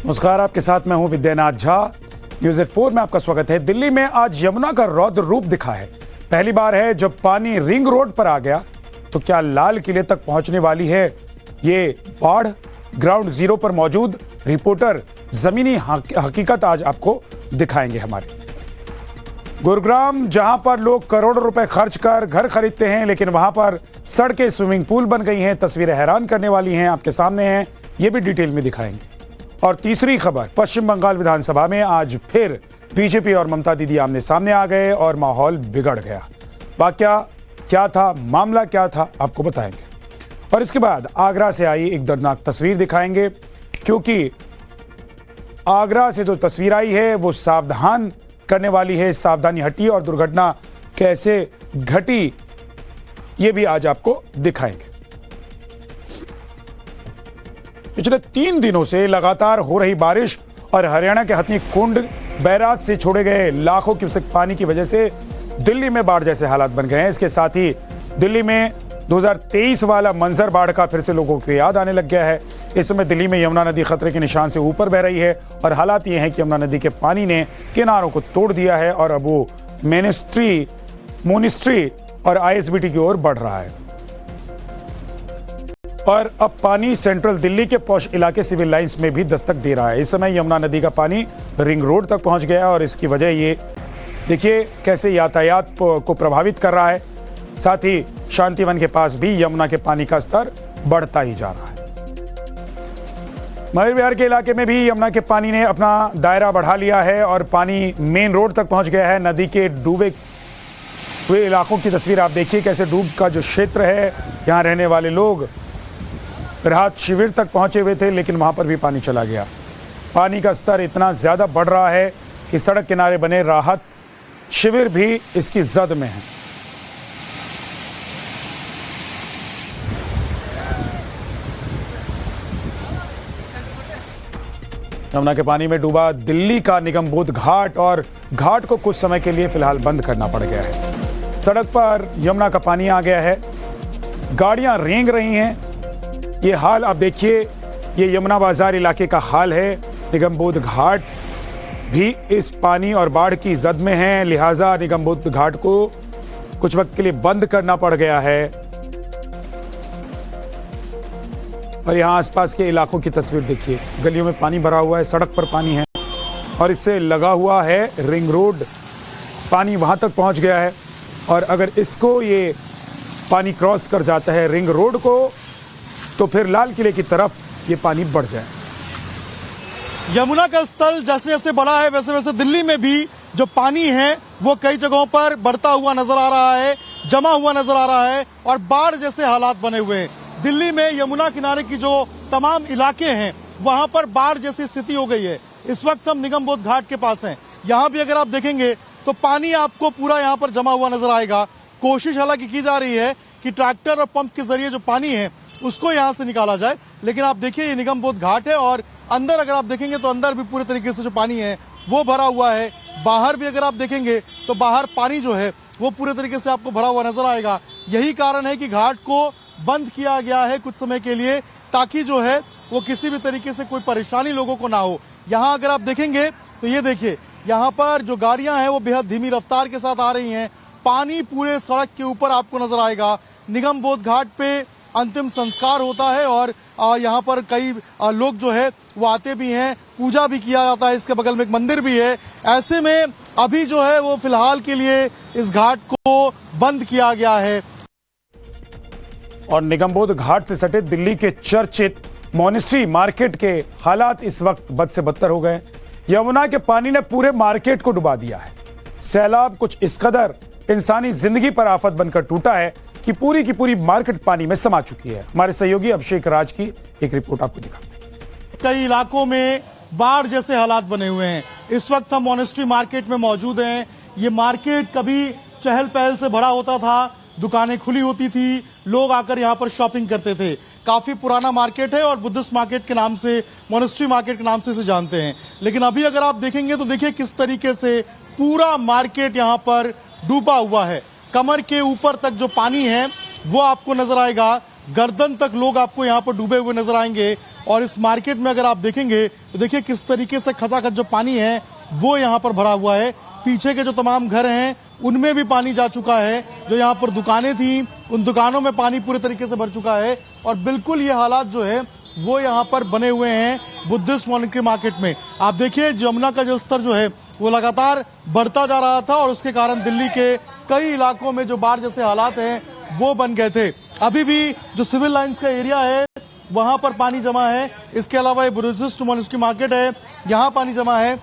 नमस्कार, आपके साथ मैं हूं विद्यानाथ झा। न्यूज़ 4 में आपका स्वागत है। दिल्ली में आज यमुना का रौद्र रूप दिखा है। पहली बार है जब पानी रिंग रोड पर आ गया। तो क्या लाल किले तक पहुंचने वाली है ये बाढ़? ग्राउंड जीरो पर मौजूद रिपोर्टर जमीनी हकीकत आज आपको दिखाएंगे। हमारे गुरुग्राम, जहां पर लोग करोड़ों रुपए खर्च कर घर खरीदते हैं, लेकिन वहां पर सड़कें स्विमिंग पूल बन गई हैं। तस्वीरें हैरान करने वाली हैं, आपके सामने हैं, ये भी डिटेल में दिखाएंगे। और तीसरी खबर, पश्चिम बंगाल विधानसभा में आज फिर बीजेपी और ममता दीदी आमने सामने आ गए और माहौल बिगड़ गया। वाकया क्या था, मामला क्या था, आपको बताएंगे। और इसके बाद आगरा से आई एक दर्दनाक तस्वीर दिखाएंगे, क्योंकि आगरा से जो तस्वीर आई है वो सावधान करने वाली है। सावधानी हटी और दुर्घटना कैसे घटी ये भी आज आपको दिखाएंगे। पिछले 3 दिनों से लगातार हो रही बारिश और हरियाणा के हथनी कुंड बैराज से छोड़े गए लाखों क्यूसेक पानी की वजह से दिल्ली में बाढ़ जैसे हालात बन गए हैं। इसके साथ ही दिल्ली में 2023 वाला मंजर बाढ़ का फिर से लोगों को याद आने लग गया है। इस समय दिल्ली में यमुना नदी खतरे के निशान से ऊपर बह रही है और हालात ये हैं कि यमुना नदी के पानी ने किनारों को तोड़ दिया है और अब वो मोनिस्ट्री और आईएसबीटी की ओर बढ़ रहा है। और अब पानी सेंट्रल दिल्ली के पॉश इलाके सिविल लाइंस में भी दस्तक दे रहा है। इस समय यमुना नदी का पानी रिंग रोड तक पहुंच गया और इसकी वजह ये देखिए कैसे यातायात को प्रभावित कर रहा है। साथ ही शांतिवन के पास भी यमुना के पानी का स्तर बढ़ता ही जा रहा है। महेर विहार के इलाके में भी यमुना के पानी ने अपना दायरा बढ़ा लिया है और पानी मेन रोड तक पहुंच गया है। नदी के डूबे हुए इलाकों की तस्वीर आप देखिए, कैसे डूब का जो क्षेत्र है, यहाँ रहने वाले लोग राहत शिविर तक पहुंचे हुए थे, लेकिन वहां पर भी पानी चला गया। पानी का स्तर इतना ज्यादा बढ़ रहा है कि सड़क किनारे बने राहत शिविर भी इसकी जद में है। यमुना के पानी में डूबा दिल्ली का निगमबोध घाट और घाट को कुछ समय के लिए फिलहाल बंद करना पड़ गया है। सड़क पर यमुना का पानी आ गया है, गाड़ियां रेंग रही हैं। ये हाल आप देखिए, ये यमुना बाजार इलाके का हाल है। निगमबोध घाट भी इस पानी और बाढ़ की जद में है, लिहाजा निगमबोध घाट को कुछ वक्त के लिए बंद करना पड़ गया है। और यहाँ आसपास के इलाकों की तस्वीर देखिए, गलियों में पानी भरा हुआ है, सड़क पर पानी है और इससे लगा हुआ है रिंग रोड। पानी वहां तक पहुंच गया है और अगर इसको ये पानी क्रॉस कर जाता है रिंग रोड को, तो फिर लाल किले की तरफ ये पानी बढ़ जाए। यमुना का स्तर जैसे जैसे बढ़ा है वैसे वैसे दिल्ली में भी जो पानी है वो कई जगहों पर बढ़ता हुआ नजर आ रहा है, जमा हुआ नजर आ रहा है और बाढ़ जैसे हालात बने हुए हैं। दिल्ली में यमुना किनारे की जो तमाम इलाके हैं वहां पर बाढ़ जैसी स्थिति हो गई है। इस वक्त हम निगमबोध घाट के पास हैं। यहाँ भी अगर आप देखेंगे तो पानी आपको पूरा यहाँ पर जमा हुआ नजर आएगा। कोशिश हालांकि की जा रही है कि ट्रैक्टर और पंप के जरिए जो पानी है उसको यहाँ से निकाला जाए, लेकिन आप देखिए ये निगमबोध घाट है और अंदर अगर आप देखेंगे तो अंदर भी पूरे तरीके से जो पानी है वो भरा हुआ है। बाहर भी अगर आप देखेंगे तो बाहर पानी जो है वो पूरे तरीके से आपको भरा हुआ नजर आएगा। यही कारण है कि घाट को बंद किया गया है कुछ समय के लिए, ताकि जो है वो किसी भी तरीके से कोई परेशानी लोगों को ना हो। यहाँ अगर आप देखेंगे तो ये देखिए, यहाँ पर जो गाड़ियां हैं वो बेहद धीमी रफ्तार के साथ आ रही हैं। पानी पूरे सड़क के ऊपर आपको नजर आएगा। निगमबोध घाट पे अंतिम संस्कार होता है और यहाँ पर कई लोग जो है वो आते भी हैं, पूजा भी किया जाता है। इसके बगल में एक मंदिर भी है। ऐसे में अभी जो है वो फिलहाल के लिए इस घाट को बंद किया गया है। और निगमबोध घाट से सटे दिल्ली के चर्चित मोनिस्ट्री मार्केट के हालात इस वक्त बद से बदतर हो गए। यमुना के पानी ने पूरे मार्केट को डुबा दिया है। सैलाब कुछ इस कदर इंसानी जिंदगी पर आफत बनकर टूटा है कि पूरी की पूरी मार्केट पानी में समा चुकी है। हमारे सहयोगी अभिषेक राज की एक रिपोर्ट आपको दिखाते हैं। कई इलाकों में बाढ़ जैसे हालात बने हुए हैं। इस वक्त हम मोनेस्ट्री मार्केट में मौजूद हैं। ये मार्केट कभी चहल पहल से भरा होता था, दुकानें खुली होती थी, लोग आकर यहाँ पर शॉपिंग करते थे। काफी पुराना मार्केट है और बुद्धिस्ट मार्केट के नाम से, मोनेस्ट्री मार्केट के नाम से इसे जानते हैं। लेकिन अभी अगर आप देखेंगे तो देखिए किस तरीके से पूरा मार्केट यहाँ पर डूबा हुआ है। कमर के ऊपर तक जो पानी है वो आपको नजर आएगा। गर्दन तक लोग आपको यहाँ पर डूबे हुए नजर आएंगे। और इस मार्केट में अगर आप देखेंगे तो देखिए किस तरीके से खचाखच जो पानी है वो यहाँ पर भरा हुआ है। पीछे के जो तमाम घर हैं उनमें भी पानी जा चुका है। जो यहाँ पर दुकानें थी उन दुकानों में पानी पूरे तरीके से भर चुका है। और बिल्कुल ये हालात जो है वो यहाँ पर बने हुए हैं बुद्धिस्ट मॉनेटरी मार्केट में। आप देखिए यमुना का जो स्तर जो है वो लगातार बढ़ता जा रहा था और उसके कारण दिल्ली के कई इलाकों में जो बाढ़ जैसे हालात हैं वो बन गए थे। अभी भी जो सिविल लाइंस का एरिया है वहां पर पानी जमा है। इसके अलावा ये बुद्धिस्ट मॉनेटरी मार्केट है, यहाँ पानी जमा है।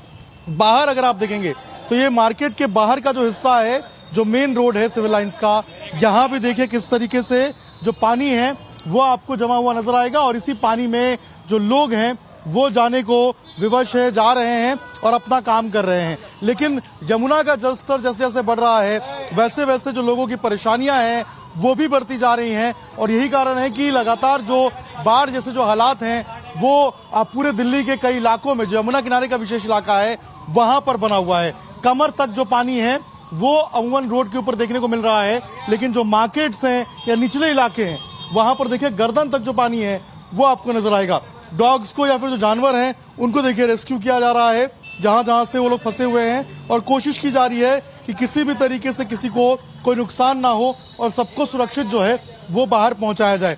बाहर अगर आप देखेंगे तो ये मार्केट के बाहर का जो हिस्सा है, जो मेन रोड है सिविल लाइंस का, यहाँ भी देखिए किस तरीके से जो पानी है वो आपको जमा हुआ नजर आएगा। और इसी पानी में जो लोग हैं वो जाने को विवश है, जा रहे हैं और अपना काम कर रहे हैं। लेकिन यमुना का जल स्तर जैसे जैसे बढ़ रहा है वैसे वैसे जो लोगों की परेशानियां हैं वो भी बढ़ती जा रही हैं। और यही कारण है कि लगातार जो बाढ़ जैसे जो हालात हैं वो पूरे दिल्ली के कई इलाकों में, जो यमुना किनारे का विशेष इलाका है वहां पर बना हुआ है। कमर तक जो पानी है वो अमूमन रोड के ऊपर देखने को मिल रहा है। लेकिन जो मार्केट्स हैं या निचले इलाके हैं वहां पर देखिए गर्दन तक जो पानी है वो आपको नजर आएगा। डॉग्स को या फिर जो जानवर हैं उनको देखिए रेस्क्यू किया जा रहा है जहां जहां से वो लोग फंसे हुए हैं। और कोशिश की जा रही है कि किसी भी तरीके से किसी को कोई नुकसान ना हो और सबको सुरक्षित जो है वो बाहर पहुंचाया जाए।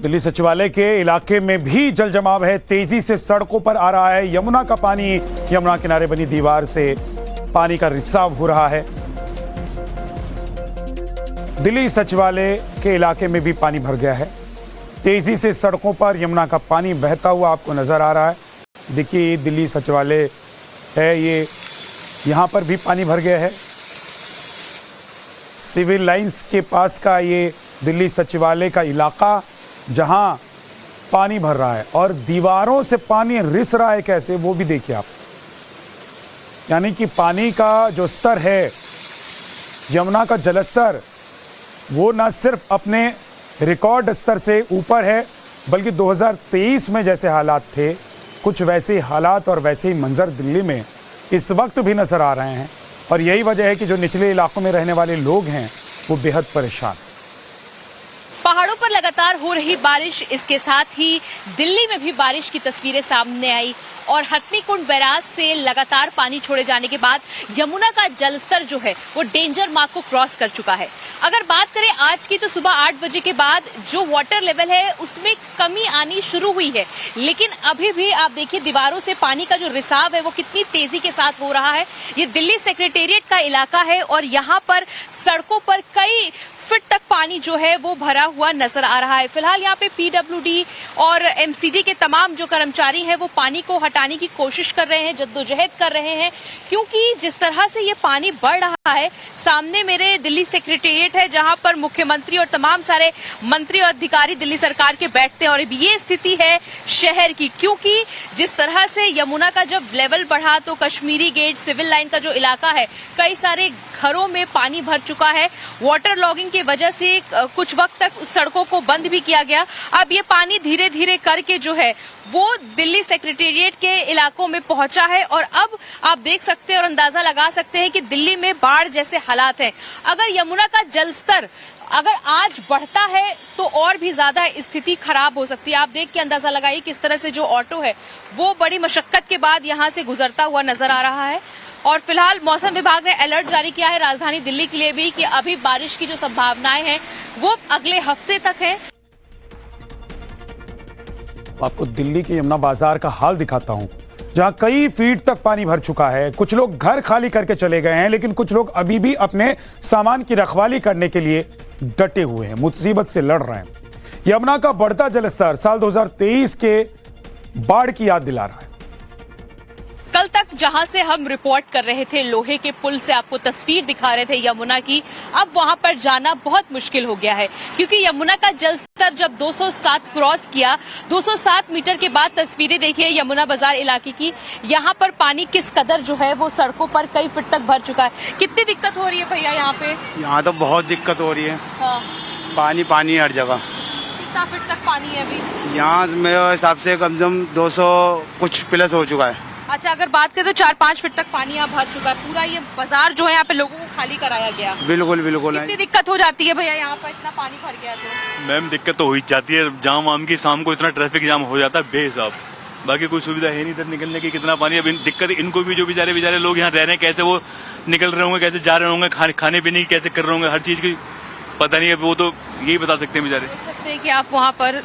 दिल्ली सचिवालय के इलाके में भी जल जमाव है। तेजी से सड़कों पर आ रहा है यमुना का पानी। यमुना किनारे बनी दीवार से पानी का रिसाव हो रहा है। दिल्ली सचिवालय के इलाके में भी पानी भर गया है। तेजी से सड़कों पर यमुना का पानी बहता हुआ आपको नजर आ रहा है। देखिए दिल्ली सचिवालय है, ये यहाँ पर भी पानी भर गया है। सिविल लाइंस के पास का ये दिल्ली सचिवालय का इलाका जहाँ पानी भर रहा है और दीवारों से पानी रिस रहा है कैसे, वो भी देखिए आप। यानी कि पानी का जो स्तर है, यमुना का जलस्तर, वो न सिर्फ अपने रिकॉर्ड स्तर से ऊपर है बल्कि 2023 में जैसे हालात थे कुछ वैसे हालात और वैसे ही मंजर दिल्ली में इस वक्त भी नजर आ रहे हैं। और यही वजह है कि जो निचले इलाकों में रहने वाले लोग हैं वो बेहद परेशान। पहाड़ों पर लगातार हो रही बारिश, इसके साथ ही दिल्ली में भी बारिश की तस्वीरें सामने आई और हथनीकुंड बैराज से लगातार पानी छोड़े जाने के बाद यमुना का जलस्तर जो है वो डेंजर मार्क को क्रॉस कर चुका है। अगर बात करें आज की तो सुबह 8 बजे के बाद जो वाटर लेवल है उसमें कमी आनी शुरू हुई है। लेकिन अभी भी आप देखिए दीवारों से पानी का जो रिसाव है वो कितनी तेजी के साथ हो रहा है। ये दिल्ली सेक्रेटेरिएट का इलाका है और यहाँ पर सड़कों पर कई फीट तक पानी जो है वो भरा हुआ नजर आ रहा है। फिलहाल यहाँ पे पीडब्ल्यूडी और एमसीडी के तमाम जो कर्मचारी हैं वो पानी को हटाने की कोशिश कर रहे हैं, जद्दोजहद कर रहे हैं, क्योंकि जिस तरह से ये पानी बढ़ रहा है। सामने मेरे दिल्ली सेक्रेटेरिएट है जहां पर मुख्यमंत्री और तमाम सारे मंत्री और अधिकारी दिल्ली सरकार के बैठते हैं और ये स्थिति है शहर की, क्योंकि जिस तरह से यमुना का जब लेवल बढ़ा तो कश्मीरी गेट, सिविल लाइन का जो इलाका है, कई सारे घरों में पानी भर चुका है। वाटर लॉगिंग की वजह से कुछ वक्त तक उस सड़कों को बंद भी किया गया। अब ये पानी धीरे धीरे करके जो है वो दिल्ली सेक्रेटेरिएट के इलाकों में पहुंचा है और अब आप देख सकते हैं और अंदाजा लगा सकते हैं कि दिल्ली में बाढ़ जैसे हालात हैं। अगर यमुना का जलस्तर अगर आज बढ़ता है तो और भी ज्यादा स्थिति खराब हो सकती है। आप देख के अंदाजा लगाइए किस तरह से जो ऑटो है वो बड़ी मशक्कत के बाद यहां से गुजरता हुआ नजर आ रहा है। और फिलहाल मौसम विभाग ने अलर्ट जारी किया है राजधानी दिल्ली के लिए भी कि अभी बारिश की जो संभावनाएं हैं वो अगले हफ्ते तक है। आपको दिल्ली के यमुना बाजार का हाल दिखाता हूं जहां कई फीट तक पानी भर चुका है। कुछ लोग घर खाली करके चले गए हैं लेकिन कुछ लोग अभी भी अपने सामान की रखवाली करने के लिए डटे हुए हैं, मुसीबत से लड़ रहे हैं। यमुना का बढ़ता जलस्तर साल 2023 के बाढ़ की याद दिला रहा है। कल तक जहां से हम रिपोर्ट कर रहे थे, लोहे के पुल से आपको तस्वीर दिखा रहे थे यमुना की, अब वहां पर जाना बहुत मुश्किल हो गया है क्योंकि यमुना का जलस्तर जब 207 क्रॉस किया, 207 मीटर के बाद तस्वीरें देखिए यमुना बाजार इलाके की, यहाँ पर पानी किस कदर जो है वो सड़कों पर कई फीट तक भर चुका है। कितनी दिक्कत हो रही है भैया यहाँ पे? यहाँ तो बहुत दिक्कत हो रही है। हाँ। पानी हर जगह। कितना फीट तक पानी है अभी? यहाँ मेरे हिसाब से कम से कम 200 कुछ प्लस हो चुका है। अच्छा, अगर बात करें तो 4-5 फीट तक पानी यहाँ भर चुका है। पूरा ये बाजार जो है यहाँ पे लोगों को खाली कराया गया। बिल्कुल बिल्कुल कितनी दिक्कत हो जाती है भैया यहाँ पर इतना पानी भर गया तो? मैम दिक्कत तो हो ही जाती है, जाम वाम की शाम को इतना ट्रैफिक जाम हो जाता है बेहिसाब। बाकी कोई सुविधा है नहीं इधर निकलने की, कितना पानी। अब दिक्कत इनको भी, जो बेचारे लोग यहाँ रह रहे हैं, कैसे वो निकल रहे होंगे, कैसे जा रहे होंगे, खाने पीने की कैसे कर रहे होंगे, हर चीज की पता नहीं है। वो तो यही बता सकते हैं बेचारे। देख सकते हैं कि आप वहाँ पर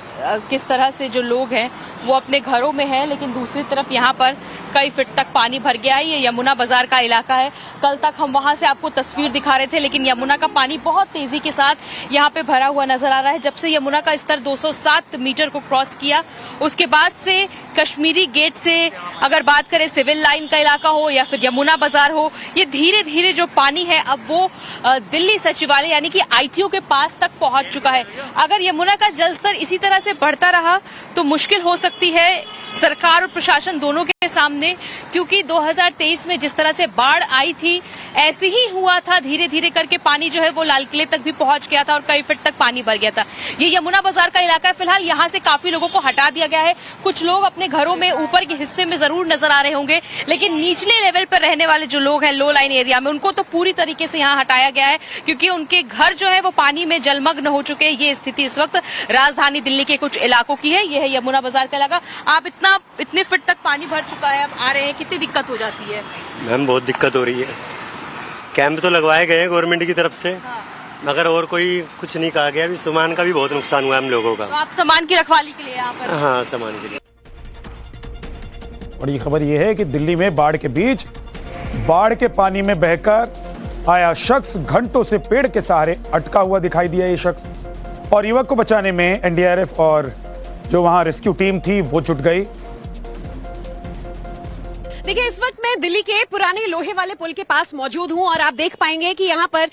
किस तरह से जो लोग हैं वो अपने घरों में हैं, लेकिन दूसरी तरफ यहाँ पर कई फीट तक पानी भर गया है। ये यमुना बाजार का इलाका है। कल तक हम वहां से आपको तस्वीर दिखा रहे थे, लेकिन यमुना का पानी बहुत तेजी के साथ यहाँ पे भरा हुआ नजर आ रहा है। जब से यमुना का स्तर 207 मीटर को क्रॉस किया, उसके बाद से कश्मीरी गेट से अगर बात करें, सिविल लाइन का इलाका हो या फिर यमुना बाजार हो, ये धीरे धीरे जो पानी है अब वो दिल्ली सचिवालय यानी कि ITO के पास तक पहुंच चुका है। अगर यमुना का जलस्तर इसी तरह से बढ़ता रहा तो मुश्किल हो सकती है सरकार और प्रशासन दोनों के सामने, क्योंकि 2023 में जिस तरह से बाढ़ आई थी ऐसे ही हुआ था। धीरे धीरे करके पानी जो है वो लाल किले तक भी पहुंच गया था और कई फीट तक पानी भर गया था। ये यमुना बाजार का इलाका है। फिलहाल यहाँ से काफी लोगों को हटा दिया गया है। कुछ लोग अपने घरों में ऊपर के हिस्से में जरूर नजर आ रहे होंगे, लेकिन निचले लेवल पर रहने वाले जो लोग हैं लो लाइन एरिया में, उनको तो पूरी तरीके से यहाँ हटाया गया है, क्योंकि उनके घर जो है वो पानी में जलमग्न हो चुके हैं। ये स्थिति इस वक्त राजधानी दिल्ली के कुछ इलाकों की है। यह है यमुना बाजार का इलाका। आप इतने फीट तक पानी भर चुका है, अब आ रहे हैं, कितनी दिक्कत हो जाती है? मैम बहुत दिक्कत हो रही है। कैंप तो लगवाए गए हैं गवर्नमेंट की तरफ से, मगर और कोई कुछ नहीं कहा गया। अभी सामान का भी बहुत नुकसान हुआ हम लोगों का। तो आप सामान की रखवाली के लिए यहाँ पर? हाँ, सामान के लिए। बड़ी खबर यह है कि दिल्ली में बाढ़ के बीच बाढ़ के पानी में बहकर आया शख्स घंटों से पेड़ के सहारे अटका हुआ दिखाई दिया। ये शख्स और युवक को बचाने में NDRF और जो वहां रेस्क्यू टीम थी वो जुट गई। देखिए, इस वक्त मैं दिल्ली के पुराने लोहे वाले पुल के पास मौजूद हूं और आप देख पाएंगे कि यहाँ पर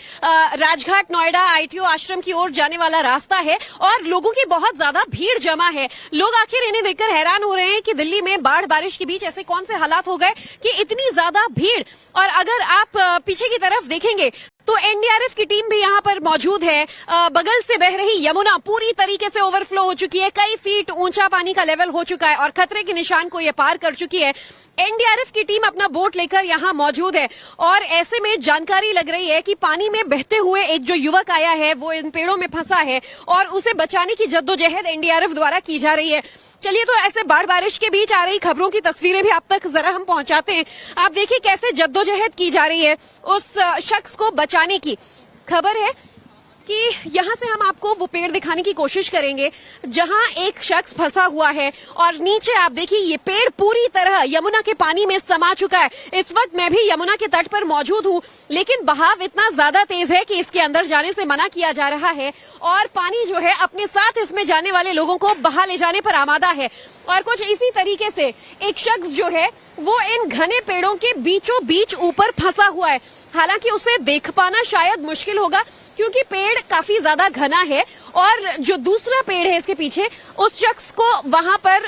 राजघाट नोएडा ITO आश्रम की ओर जाने वाला रास्ता है और लोगों की बहुत ज्यादा भीड़ जमा है। लोग आखिर इन्हें देखकर हैरान हो रहे हैं कि दिल्ली में बाढ़ बारिश के बीच ऐसे कौन से हालात हो गए कि इतनी ज्यादा भीड़। और अगर आप पीछे की तरफ देखेंगे तो NDRF की टीम भी यहाँ पर मौजूद है। बगल से बह रही यमुना पूरी तरीके से ओवरफ्लो हो चुकी है। कई फीट ऊंचा पानी का लेवल हो चुका है और खतरे के निशान को ये पार कर चुकी है। NDRF की टीम अपना बोट लेकर यहाँ मौजूद है और ऐसे में जानकारी लग रही है कि पानी में बहते हुए एक जो युवक आया है वो इन पेड़ों में फंसा है और उसे बचाने की जद्दोजहद NDRF द्वारा की जा रही है। चलिए, तो ऐसे बाढ़ बारिश के बीच आ रही खबरों की तस्वीरें भी आप तक जरा हम पहुंचाते हैं। आप देखिए कैसे जद्दोजहद की जा रही है उस शख्स को बचाने की। खबर है कि यहाँ से हम आपको वो पेड़ दिखाने की कोशिश करेंगे जहाँ एक शख्स फंसा हुआ है और नीचे आप देखिए ये पेड़ पूरी तरह यमुना के पानी में समा चुका है। इस वक्त मैं भी यमुना के तट पर मौजूद हूँ, लेकिन बहाव इतना ज्यादा तेज है कि इसके अंदर जाने से मना किया जा रहा है और पानी जो है अपने साथ इसमें जाने वाले लोगों को बहा ले जाने पर आमादा है। और कुछ इसी तरीके से एक शख्स जो है वो इन घने पेड़ों के बीचों बीच ऊपर फंसा हुआ है। हालांकि उसे देख पाना शायद मुश्किल होगा क्योंकि पेड़ काफी ज्यादा घना है और जो दूसरा पेड़ है इसके पीछे, उस शख्स को वहां पर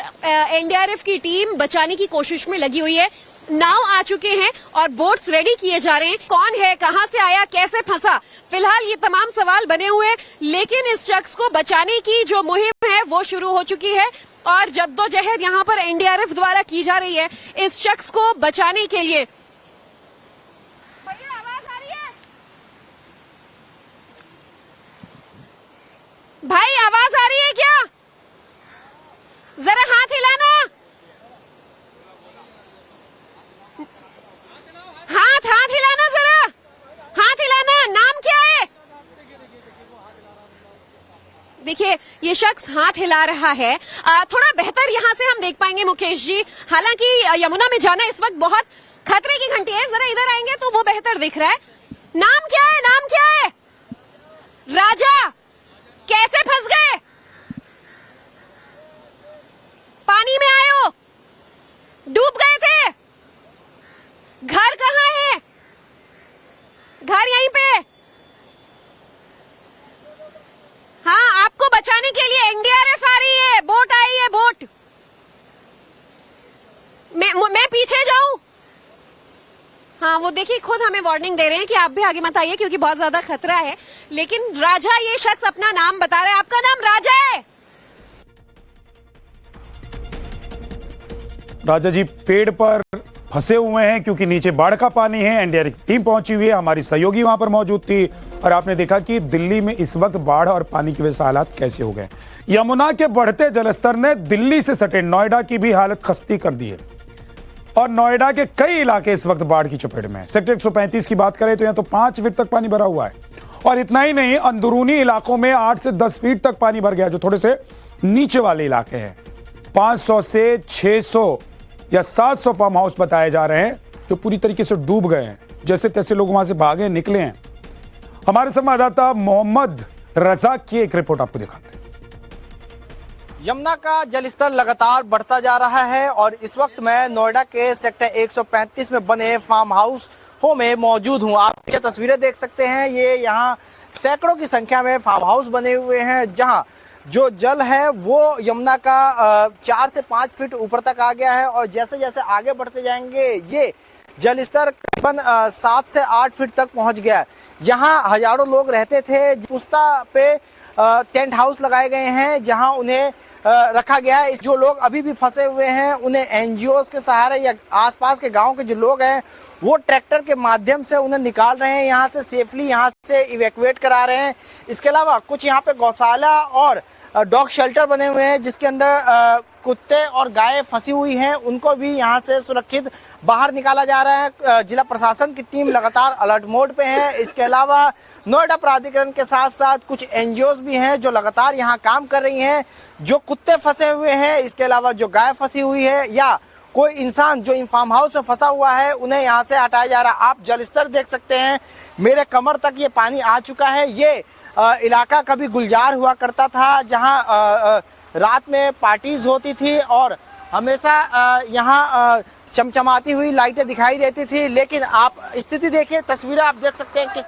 NDRF की टीम बचाने की कोशिश में लगी हुई है। नाव आ चुके हैं और बोट्स रेडी किए जा रहे हैं। कौन है, कहां से आया, कैसे फंसा, फिलहाल ये तमाम सवाल बने हुए हैं, लेकिन इस शख्स को बचाने की जो मुहिम है वो शुरू हो चुकी है और जद्दोजहद यहाँ पर NDRF द्वारा की जा रही है इस शख्स को बचाने के लिए। भैया, आवाज आ रही है? भाई, आवाज आ रही है क्या? जरा हाथ हिलाना। हाथ हिलाना, जरा हाथ हिलाना। नाम क्या है? देखिए, ये शख्स हाथ हिला रहा है। थोड़ा बेहतर यहाँ से हम देख पाएंगे मुकेश जी। हालांकि यमुना में जाना इस वक्त बहुत खतरे की घंटी है। जरा इधर आएंगे तो वो बेहतर दिख रहा है। नाम क्या है? नाम क्या है? राजा। कैसे फंस गए? पानी में आए हो? डूब गए थे? घर कहाँ है? घर यहीं पे। हाँ, आपको बचाने के लिए NDRF आ रही है, बोट आई है, बोट। मैं पीछे जाऊं? हाँ, वो देखिए खुद हमें वार्निंग दे रहे हैं कि आप भी आगे मत आइए क्योंकि बहुत ज्यादा खतरा है। लेकिन राजा, ये शख्स अपना नाम बता रहा है। आपका नाम राजा है? राजा जी पेड़ पर फंसे हुए हैं क्योंकि नीचे बाढ़ का पानी है। एनडीआरएफ टीम पहुंची हुई है, हमारी सहयोगी वहां पर मौजूद थी और आपने देखा कि दिल्ली में इस वक्त बाढ़ और पानी की वजह से हालात कैसे हो गए। यमुना के बढ़ते जलस्तर ने दिल्ली से सटे नोएडा की भी हालत खस्ती कर दी है और नोएडा के कई इलाके इस वक्त बाढ़ की चपेट में है। सेक्टर 135 की बात करें तो यहां तो 5 फीट तक पानी भरा हुआ है और इतना ही नहीं, अंदरूनी इलाकों में 8 से 10 फीट तक पानी भर गया, जो थोड़े से नीचे वाले इलाके हैं। 500 से 600 या 700 फार्म हाउस बताए जा रहे हैं जो पूरी तरीके से डूब गए हैं। जैसे तैसे लोग वहां से भागे निकले हैं। हमारे संवाददाता मोहम्मद रजा की एक रिपोर्ट आपको दिखाते हैं। यमुना का जलस्तर लगातार बढ़ता जा रहा है और इस वक्त मैं नोएडा के सेक्टर 135 में बने फार्म हाउस में मौजूद हूं। आप पीछे तस्वीरें देख सकते हैं, ये यहाँ सैकड़ों की संख्या में फार्म हाउस बने हुए हैं जहां जो जल है वो यमुना का 4 से 5 फीट ऊपर तक आ गया है और जैसे जैसे आगे बढ़ते जाएंगे ये जल स्तर करीबन 7 से 8 फीट तक पहुंच गया है। यहाँ हजारों लोग रहते थे। पुस्ता पे टेंट हाउस लगाए गए हैं जहां उन्हें रखा गया है। जो लोग अभी भी फंसे हुए हैं उन्हें एनजीओज के सहारे या आसपास के गांव के जो लोग हैं वो ट्रैक्टर के माध्यम से उन्हें निकाल रहे हैं, यहाँ से सेफली यहाँ से इवैक्यूएट करा रहे हैं। इसके अलावा कुछ यहाँ पे गौशाला और डॉग शेल्टर बने हुए हैं जिसके अंदर कुत्ते और गायें फंसी हुई हैं, उनको भी यहाँ से सुरक्षित बाहर निकाला जा रहा है। जिला प्रशासन की टीम लगातार अलर्ट मोड पे है। इसके अलावा नोएडा प्राधिकरण के साथ साथ कुछ एनजीओज भी हैं जो लगातार यहाँ काम कर रही हैं। जो कुत्ते फंसे हुए हैं, इसके अलावा जो गाय फंसी हुई है या कोई इंसान जो इन फार्म हाउस में फंसा हुआ है, उन्हें यहाँ से हटाया जा रहा है। आप जलस्तर देख सकते हैं, मेरे कमर तक ये पानी आ चुका है। ये इलाका कभी गुलजार हुआ करता था जहाँ रात में पार्टीज होती थी और हमेशा यहाँ चमचमाती हुई लाइटें दिखाई देती थी। लेकिन आप स्थिति देखिए, तस्वीरें आप देख सकते हैं किस